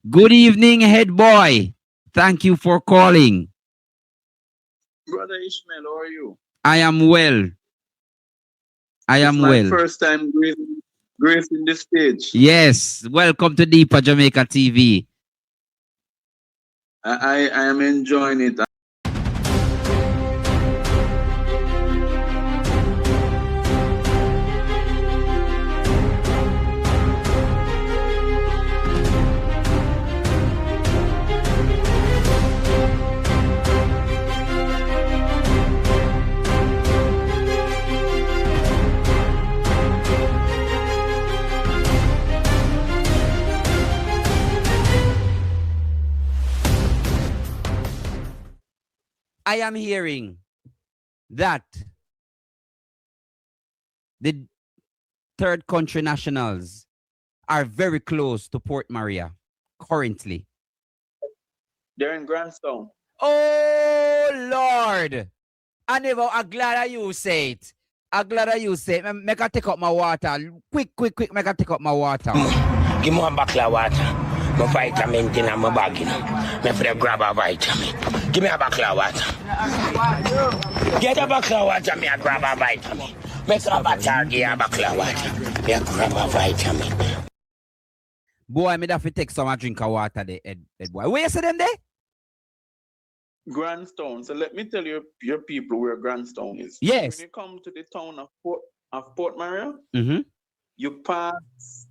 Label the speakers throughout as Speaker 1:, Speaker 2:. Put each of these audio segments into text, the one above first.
Speaker 1: Good evening, head boy. Thank you for calling.
Speaker 2: Brother Ishmael, how are you?
Speaker 1: I am well. I
Speaker 2: It's
Speaker 1: am
Speaker 2: my
Speaker 1: well.
Speaker 2: first time gracing this stage.
Speaker 1: Yes. Welcome to Deeper Jamaica TV.
Speaker 2: I am enjoying it.
Speaker 1: I am hearing that the third country nationals are very close to Port Maria currently.
Speaker 2: They're in Grandstone.
Speaker 1: Oh Lord. I'm glad that you say it. I'm glad that you say it. Make I take up my water. Quick, make I take up my water.
Speaker 3: Give me one buckle of water. My vitamin in my bag, you know. Me for the grab a vitamin. Give me a buckle of water. Get a buckle of water, me a grab a vitamin. Make a butter, give a buckle of water. Me a grab a vitamin.
Speaker 1: Boy, me have to take some drink of water there, Ed boy. Where you see them there?
Speaker 2: Grandstone. So let me tell you, your people where Grandstone is.
Speaker 1: Yes.
Speaker 2: When you come to the town of Port Maria,
Speaker 1: Mm-hmm.
Speaker 2: you pass.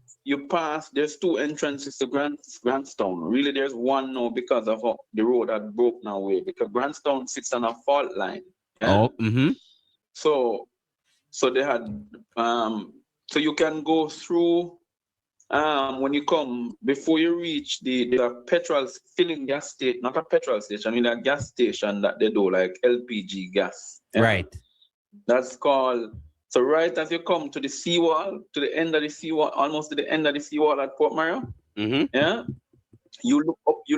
Speaker 2: There's two entrances to Grandstone. Really, there's one now because of the road that broke now away. Because Grandstone sits on a fault line. Yeah?
Speaker 1: Oh, mm-hmm.
Speaker 2: So they had so you can go through when you come before you reach the petrol filling gas station, not a petrol station, I mean a gas station that they do like LPG gas. Yeah?
Speaker 1: Right.
Speaker 2: That's called. So right as you come to the seawall, to the end of the seawall, almost to the end of the seawall at Port Maria,
Speaker 1: Mm-hmm.
Speaker 2: yeah, you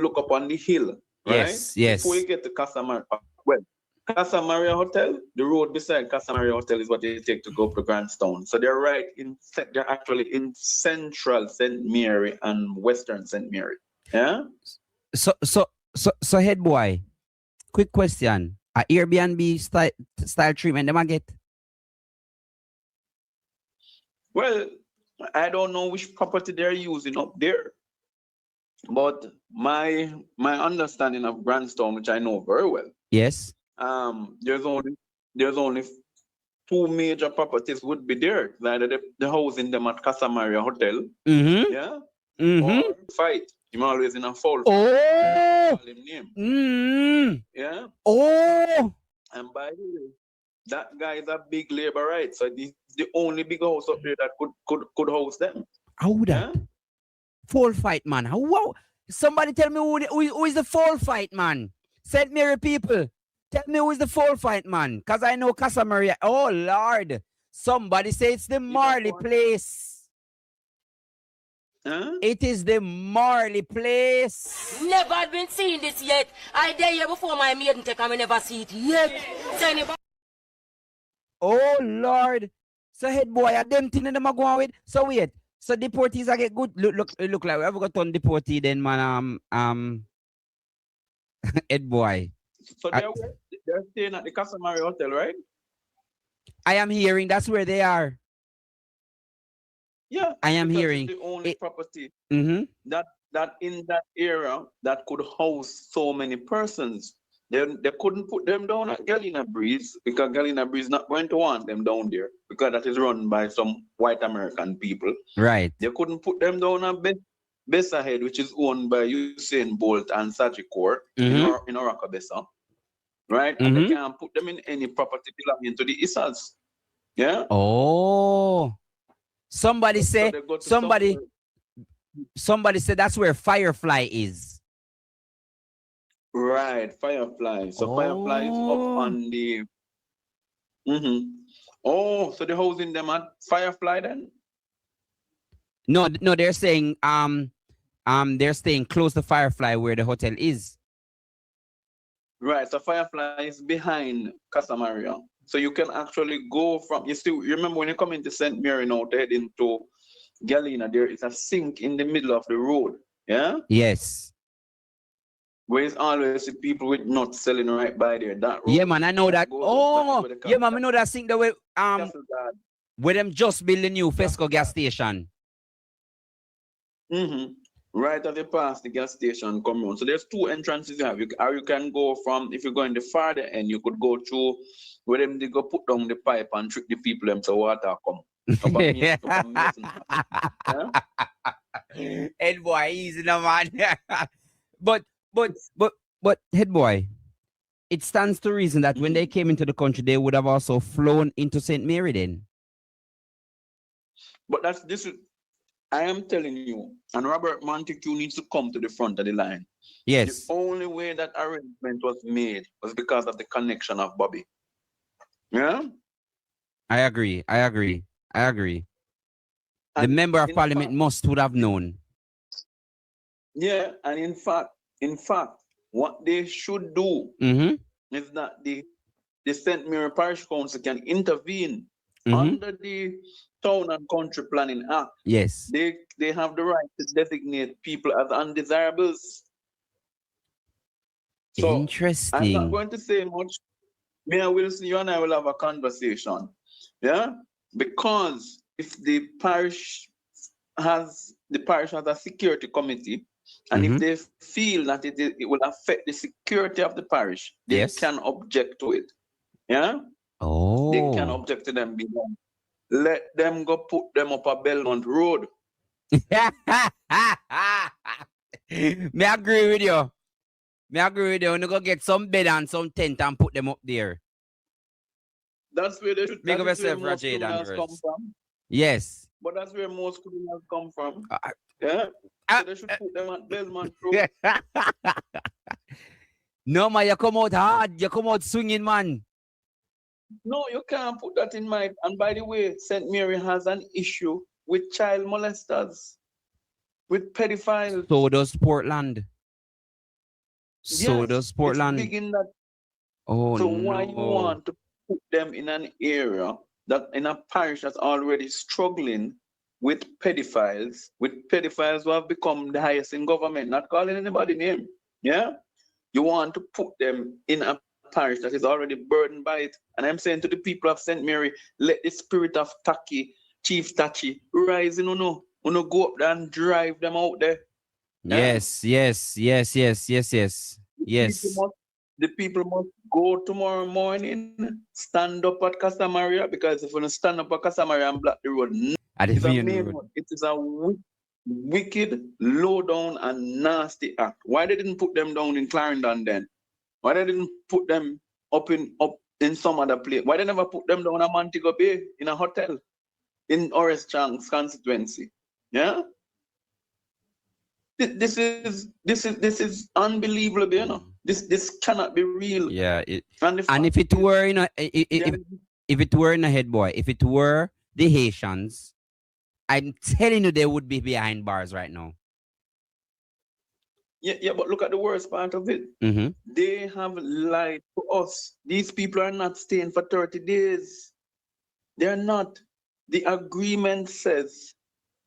Speaker 2: look up on the hill, right?
Speaker 1: Yes.
Speaker 2: Before you get to Casa Maria, well, Casa Maria Hotel, the road beside Casa Maria Hotel is what you take to go up to Grandstone. So they're actually in central St. Mary and western St. Mary. Yeah.
Speaker 1: So head boy, quick question. A Airbnb style treatment them I get?
Speaker 2: Well, I don't know which property they're using up there, but my understanding of Grandstone, which I know very well,
Speaker 1: Yes.
Speaker 2: there's only two major properties would be there. Either the house in them at Casa Maria Hotel,
Speaker 1: Mm-hmm.
Speaker 2: yeah,
Speaker 1: Mm-hmm.
Speaker 2: or fight. I'm always in a foul.
Speaker 1: Oh.
Speaker 2: Call him name.
Speaker 1: Mm-hmm.
Speaker 2: Yeah.
Speaker 1: Oh.
Speaker 2: And by the way, that guy is a big labor right. So the only big house up there that could house them.
Speaker 1: How that?
Speaker 2: Yeah?
Speaker 1: Fall fight man. Wow. Somebody tell me who is the fall fight man. St. Mary people. Tell me who is the fall fight man. Because I know Casa Maria. Oh Lord. Somebody say it's the Marley place.
Speaker 2: Huh?
Speaker 1: It is the Marley place.
Speaker 4: Never had been seeing this yet. I dare you before my maiden take and I never see it yet. So anybody...
Speaker 1: Oh Lord. So head boy, are them thing them are going with. So wait. So deportees I get good. Look like we have got on deportee then man head boy.
Speaker 2: So they're staying at the Casa Maria Hotel, right?
Speaker 1: I am hearing that's where they are.
Speaker 2: Yeah.
Speaker 1: I am
Speaker 2: because
Speaker 1: hearing
Speaker 2: it's the only property
Speaker 1: Mm-hmm.
Speaker 2: that in that area that could house so many persons. They couldn't put them down at Galena Breeze because Galena Breeze not going to want them down there because that is run by some white American people.
Speaker 1: Right.
Speaker 2: They couldn't put them down at Bessa Head, which is owned by Usain Bolt and Sagicor
Speaker 1: Mm-hmm.
Speaker 2: in Oracabessa. Right? And
Speaker 1: Mm-hmm.
Speaker 2: they can't put them in any property belonging to the Isals. Yeah?
Speaker 1: Oh. Somebody
Speaker 2: So
Speaker 1: say
Speaker 2: they go to
Speaker 1: somebody said that's where Firefly is.
Speaker 2: Right, Firefly. So Firefly is up on the. Oh, so they're housing them at Firefly then?
Speaker 1: No, they're saying they're staying close to Firefly where the hotel is.
Speaker 2: Right, so Firefly is behind Casa Maria. So you can actually go from, you remember when you come into St. Mary now to head into Galena, there is a sink in the middle of the road. Yeah?
Speaker 1: Yes.
Speaker 2: Where it's always the people with nuts selling right by there. That road,
Speaker 1: Yeah, man, I know that.
Speaker 2: goes up, that's
Speaker 1: Oh,
Speaker 2: where they
Speaker 1: yeah,
Speaker 2: come
Speaker 1: man, I know that thing the way
Speaker 2: Castle Guard.
Speaker 1: where them just build the new Fesco gas station.
Speaker 2: Mm-hmm. Right as you pass the gas station, come on. So there's two entrances you have. Or you can go from, if you're going the farther end, you could go through where them they go put down the pipe and trick the people them so water come. Up a Mason. Yeah?
Speaker 1: Head boy, easy no man. but head boy, it stands to reason that when they came into the country, they would have also flown into St. Mary then.
Speaker 2: But I am telling you, and Robert Montague needs to come to the front of the line.
Speaker 1: Yes.
Speaker 2: The only way that arrangement was made was because of the connection of Bobby. Yeah?
Speaker 1: I agree. The member of parliament would have known.
Speaker 2: Yeah, and in fact, what they should do is that the St. Mary Parish Council can intervene under the Town and Country Planning Act.
Speaker 1: Yes.
Speaker 2: They have the right to designate people as undesirables. So
Speaker 1: interesting.
Speaker 2: I'm not going to say much. Me and Wilson, you and I will have a conversation. Yeah? Because if the parish has a security committee, and if they feel that it will affect the security of the parish, they can object to it. Yeah?
Speaker 1: Oh.
Speaker 2: They can object to them. Let them go put them up a Belmont Road.
Speaker 1: Me agree with you. You go get some bed and some tent and put them up there.
Speaker 2: That's where they should come from.
Speaker 1: Yes.
Speaker 2: But that's where most criminals come from. Yeah. So they should put them at Belmont Road.
Speaker 1: No, man, you come out hard. You come out swinging, man.
Speaker 2: No, you can't put that in mind. And by the way, St. Mary has an issue with child molesters, with pedophiles.
Speaker 1: So does Portland.
Speaker 2: It's big in that.
Speaker 1: Oh,
Speaker 2: so why you want to put them in an area in a parish that's already struggling with pedophiles who have become the highest in government, not calling anybody name. Yeah? You want to put them in a parish that is already burdened by it. And I'm saying to the people of St. Mary, let the spirit of Chief Tachi rise in go up there and drive them out there.
Speaker 1: Yes.
Speaker 2: The people must go tomorrow morning, stand up at Casamaria, because if you stand up at Casamaria and block the road, it is a wicked, low down and nasty act. Why they didn't put them down in Clarendon then? Why they didn't put them up in some other place? Why they never put them down at Montego Bay in a hotel in Horace Chang's constituency? Yeah? This is unbelievable, you know. This cannot be real.
Speaker 1: Yeah. And if it were, you know, if it were in a head boy, if it were the Haitians, I'm telling you, they would be behind bars right now.
Speaker 2: Yeah, but look at the worst part of it. They have lied to us. These people are not staying for 30 days. They're not. The agreement says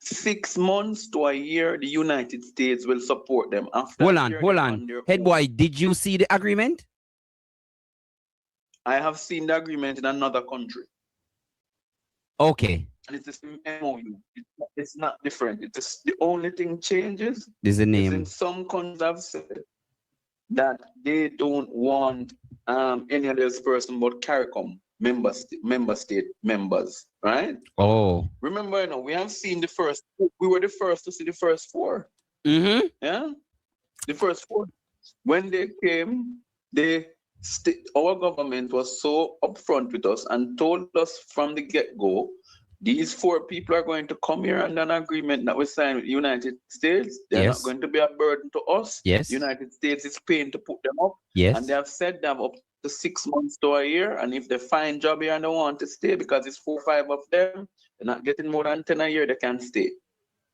Speaker 2: 6 months to a year, the United States will support them. After
Speaker 1: hold on. Head boy, did you see the agreement?
Speaker 2: I have seen the agreement in another country.
Speaker 1: Okay.
Speaker 2: And it's the same MOU. It's not different. It's the only thing changes.
Speaker 1: There's a name.
Speaker 2: In some countries have said that they don't want any other person but CARICOM member state members, right?
Speaker 1: Oh.
Speaker 2: Remember, you know, we have seen we were the first to see the first 4. Yeah? The first 4. When they came, our government was so upfront with us and told us from the get-go, these 4 people are going to come here under an agreement that we signed with the United States. They're not going to be a burden to us.
Speaker 1: Yes.
Speaker 2: The United States is paying to put them up.
Speaker 1: Yes.
Speaker 2: And they have said they have up to 6 months to a year. And if they find job here and they want to stay, because it's 4 or 5 of them, they're not getting more than 10 a year, they can stay.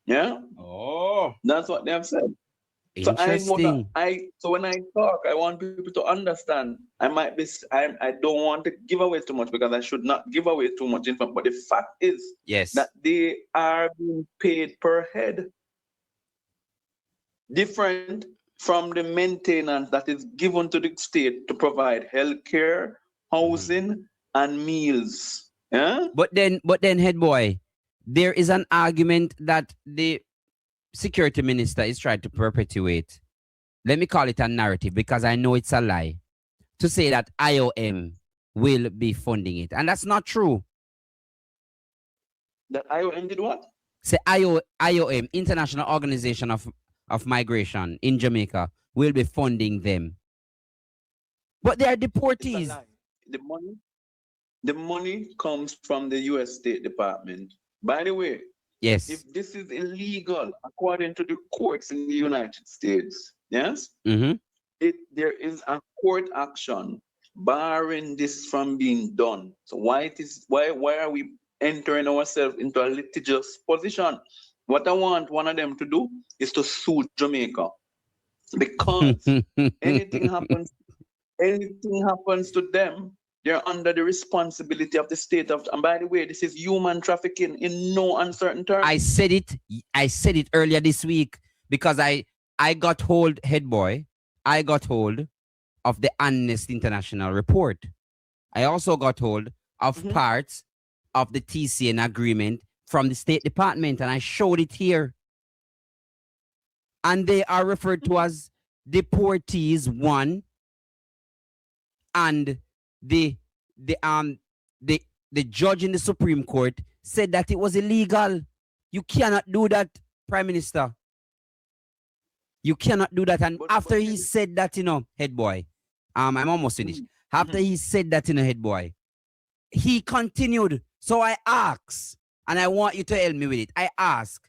Speaker 2: Yeah?
Speaker 1: Oh.
Speaker 2: That's what they have said.
Speaker 1: Interesting.
Speaker 2: So when I talk, I want people to understand. I don't want to give away too much, because I should not give away too much information. But the fact is that they are being paid per head. different from the maintenance that is given to the state to provide health care, housing, and meals. Yeah?
Speaker 1: But then, head boy, there is an argument that the security minister is trying to perpetuate. Let me call it a narrative because I know it's a lie. To say that IOM will be funding it. And that's not true.
Speaker 2: That IOM did what?
Speaker 1: Say IOM, International Organization of Migration in Jamaica, will be funding them. But they are deportees.
Speaker 2: The money comes from the U.S. State Department. By the way,
Speaker 1: yes,
Speaker 2: if this is illegal according to the courts in the United States, yes, there is a court action barring this from being done. So why are we entering ourselves into a litigious position? What I want one of them to do is to sue Jamaica, because anything happens to them, they're under the responsibility of the state of. And by the way, this is human trafficking in no uncertain terms.
Speaker 1: I said it earlier this week because I got hold, head boy. I got hold of the Amnesty International report. I also got hold of parts of the TCN agreement from the State Department, and I showed it here. And they are referred to as Deportees 1, and the judge in the Supreme Court said that it was illegal. You cannot do that, Prime Minister. You cannot do that. And after he said that, head boy, I'm almost finished. After he said that, head boy, he continued. So I asked, and I want you to help me with it. I ask,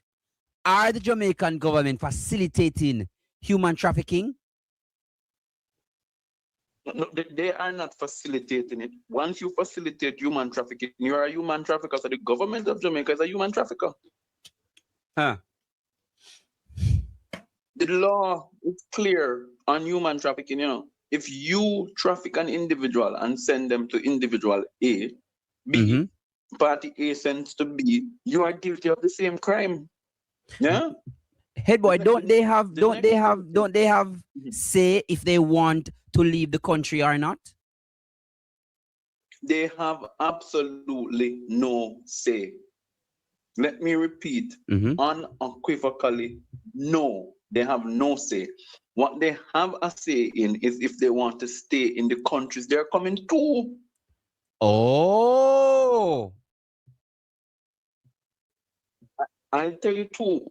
Speaker 1: are the Jamaican government facilitating human trafficking?
Speaker 2: No, they are not facilitating it. Once you facilitate human trafficking, you are a human trafficker. So the government of Jamaica is a human trafficker.
Speaker 1: Huh.
Speaker 2: The law is clear on human trafficking. If you traffic an individual and send them to individual A, B, party A sends to B, you are guilty of the same crime. Yeah.
Speaker 1: Head boy, don't they have say if they want to leave the country or not?
Speaker 2: They have absolutely no say. Let me repeat, unequivocally, no. They have no say. What they have a say in is if they want to stay in the countries they're coming to.
Speaker 1: Oh.
Speaker 2: I'll tell you too.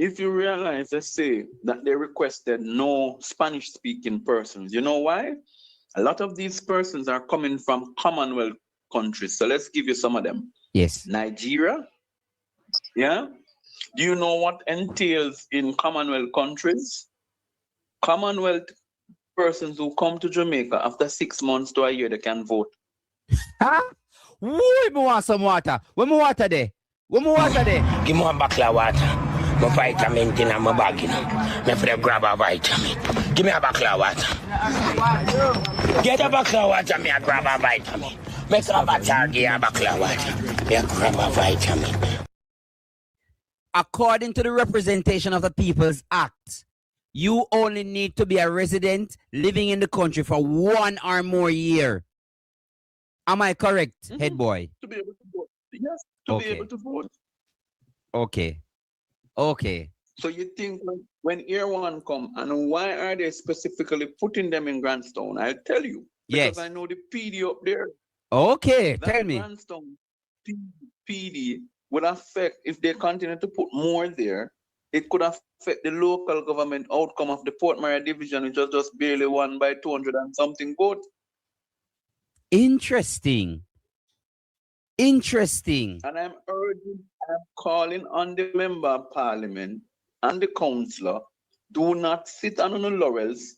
Speaker 2: If you realize, they say that they requested no Spanish-speaking persons. You know why? A lot of these persons are coming from Commonwealth countries. So let's give you some of them.
Speaker 1: Yes.
Speaker 2: Nigeria. Yeah. Do you know what entails in Commonwealth countries? Commonwealth persons who come to Jamaica after 6 months to a year, they can vote.
Speaker 1: Huh? Woo, me want some water. Where my water there? Where my water there?
Speaker 3: Give me one bottle of water. My vitamin in my bag, Me for the grab a vitamin. Give me a bottle of water. Get a bottle of water, me a grab a vitamin. Make a bottle, give a bottle of water. Me a grab a vitamin.
Speaker 1: According to the Representation of the People's Act, you only need to be a resident living in the country for 1 or more year. Am I correct, head boy?
Speaker 2: To be able to vote. Yes, to be able to vote.
Speaker 1: Okay.
Speaker 2: So you think when Air One come, and why are they specifically putting them in Grandstone? I'll tell you. Because I know the PD up there.
Speaker 1: Okay,
Speaker 2: that
Speaker 1: tell me.
Speaker 2: Grandstone PD would affect, if they continue to put more there, it could affect the local government outcome of the Port Maria division, which was just barely won by 200 and something votes.
Speaker 1: Interesting.
Speaker 2: And I'm calling on the member of parliament and the councillor, do not sit on the laurels,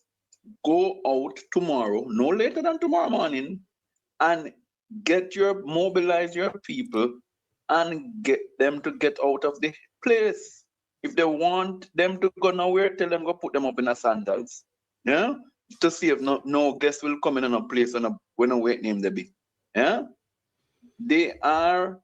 Speaker 2: go out tomorrow, no later than tomorrow morning, and mobilize your people and get them to get out of the place. If they want them to go nowhere, tell them go put them up in the sandals. Yeah? To see if no guest will come in a place when a wait name they be. Yeah? They are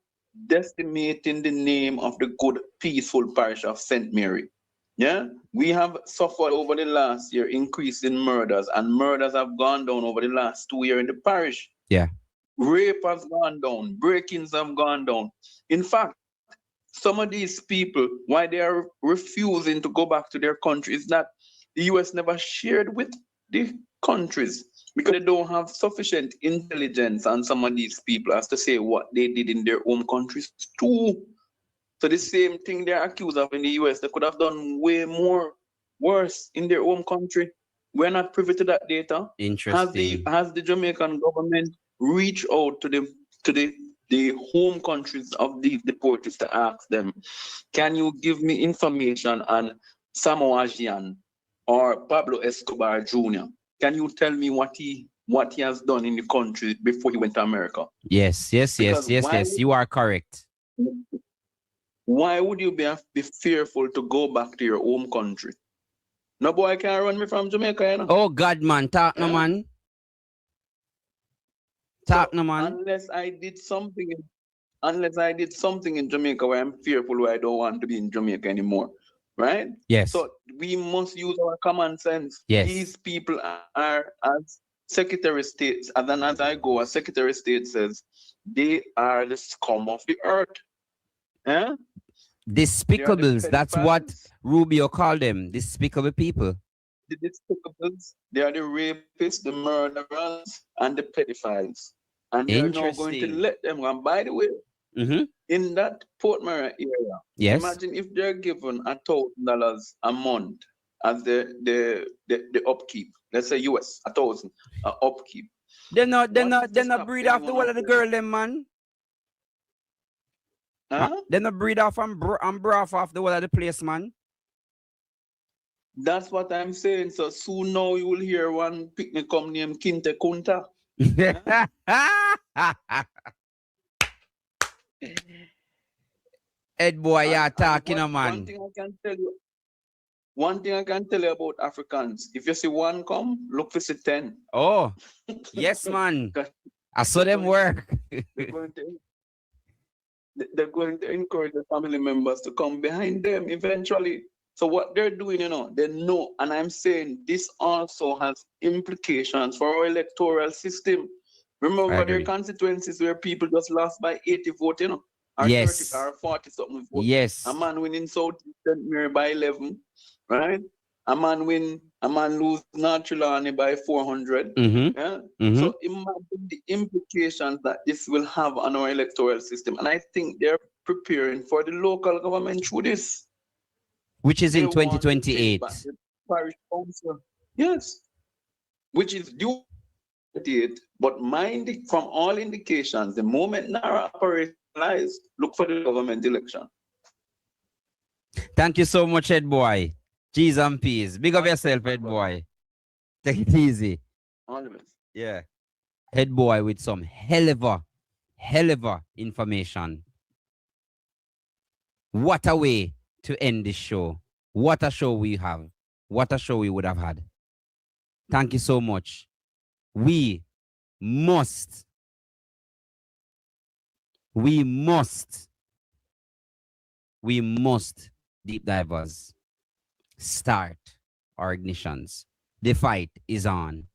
Speaker 2: decimating the name of the good, peaceful parish of St. Mary. Yeah, we have suffered over the last year increase in murders, and murders have gone down over the last 2 years in the parish.
Speaker 1: Yeah.
Speaker 2: Rape has gone down, break-ins have gone down. In fact, some of these people, why they are refusing to go back to their country is that the US never shared with the countries because they don't have sufficient intelligence on some of these people as to say what they did in their own countries too. So the same thing they're accused of in the US, they could have done way more worse in their own country. We're not privy to that data.
Speaker 1: Interesting.
Speaker 2: Has the Jamaican government reached out to the home countries of these deportees to ask them, can you give me information on Samoa Gyan or Pablo Escobar Jr.? Can you tell me what he has done in the country before he went to America?
Speaker 1: Yes. You are correct.
Speaker 2: Why would you be fearful to go back to your home country? No boy can run me from Jamaica, you know?
Speaker 1: Oh God, man, talk no man. Talk no man.
Speaker 2: Unless I did something in Jamaica where I'm fearful, where I don't want to be in Jamaica anymore, right?
Speaker 1: Yes.
Speaker 2: So we must use our common sense.
Speaker 1: Yes.
Speaker 2: These people are, as Secretary of State, and then as I go, as Secretary of State says, they are the scum of the earth. Eh?
Speaker 1: Despicables. That's what Rubio called them. Despicable people.
Speaker 2: The despicables, they are the rapists, the murderers, and the pedophiles. And they're now going to let them go. And by the way, in that Port Mara area,
Speaker 1: yes,
Speaker 2: imagine if they're given $1,000 a month as the upkeep. Let's say US, 1,000 upkeep.
Speaker 1: They're not breed off the wall of the girl, them man. They're not breed off and broth off the wall of the place, man.
Speaker 2: That's what I'm saying. So soon now you will hear one picnic come named Kinte Kunta.
Speaker 1: Ed boy, you're talking, man.
Speaker 2: One thing I can tell you about Africans, if you see one come, look for see 10.
Speaker 1: Oh, yes, man. I saw them work.
Speaker 2: They're going to encourage the family members to come behind them eventually. So what they're doing, they know, and I'm saying this also has implications for our electoral system. Remember, there are constituencies where people just lost by 80 votes, or
Speaker 1: yes,
Speaker 2: 30 or 40 something votes.
Speaker 1: Yes.
Speaker 2: A man winning South St. Mary by 11, right? A man lose North Trelawney by 400. Yeah? So imagine the implications that this will have on our electoral system. And I think they're preparing for the local government through this.
Speaker 1: Which is in 2028.
Speaker 2: Parish council. Yes. Which is due, but from all indications, the moment NARA operationalized, look for the government election.
Speaker 1: Thank you so much, Ed boy. G's and P's. Big up yourself, Ed boy. Take it easy.
Speaker 2: All the best.
Speaker 1: Yeah. Ed boy with some hell of a information. What a way to end this show. What a show we have. What a show we would have had. Thank you so much. We must deep divers start our ignitions. The fight is on.